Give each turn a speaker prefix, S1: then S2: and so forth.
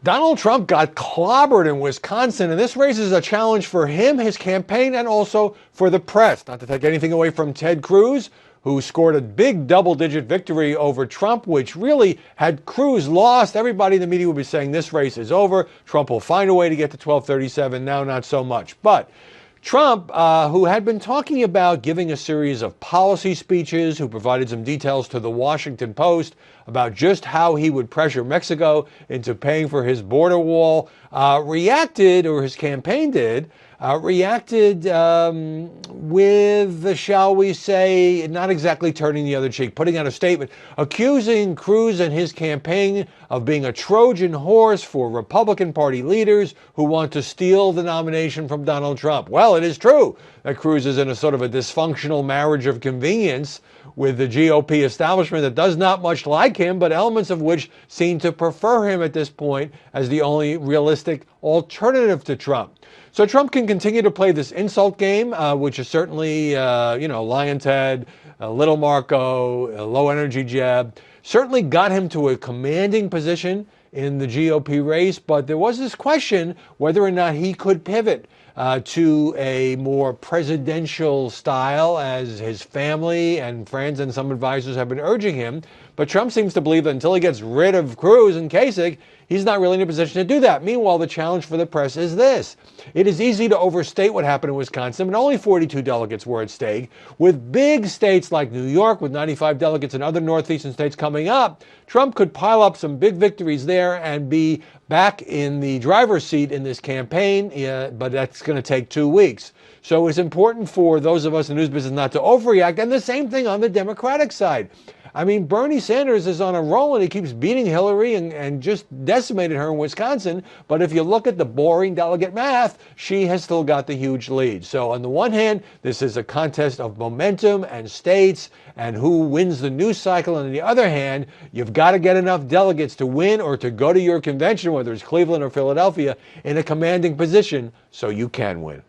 S1: Donald Trump got clobbered in Wisconsin, and this raises a challenge for him, his campaign, and also for the press. Not to take anything away from Ted Cruz, who scored a big double-digit victory over Trump, which really, had Cruz lost, everybody in the media would be saying this race is over. Trump will find a way to get to 1237. Now, not so much. But Trump, who had been talking about giving a series of policy speeches, who provided some details to the Washington Post about just how he would pressure Mexico into paying for his border wall, reacted, or his campaign did, reacted with, shall we say, not exactly turning the other cheek, putting out a statement accusing Cruz and his campaign of being a Trojan horse for Republican Party leaders who want to steal the nomination from Donald Trump. Well, it is true that Cruz is in a sort of a dysfunctional marriage of convenience with the GOP establishment that does not much like him, but elements of which seem to prefer him at this point as the only realistic alternative to Trump. So Trump can continue to play this insult game, which is certainly, Lion Ted, Little Marco, a low energy jab, certainly got him to a commanding position in the GOP race. But there was this question whether or not he could pivot to a more presidential style, as his family and friends and some advisors have been urging him. But Trump seems to believe that until he gets rid of Cruz and Kasich, he's not really in a position to do that. Meanwhile, the challenge for the press is this. It is easy to overstate what happened in Wisconsin, but only 42 delegates were at stake. With big states like New York, with 95 delegates, and other northeastern states coming up, Trump could pile up some big victories there and be back in the driver's seat in this campaign, but that's going to take 2 weeks. So it's important for those of us in the news business not to overreact, and the same thing on the Democratic side. I mean, Bernie Sanders is on a roll and he keeps beating Hillary and just decimated her in Wisconsin. But if you look at the boring delegate math, she has still got the huge lead. So on the one hand, this is a contest of momentum and states and who wins the news cycle. And on the other hand, you've got to get enough delegates to win or to go to your convention, whether it's Cleveland or Philadelphia, in a commanding position so you can win.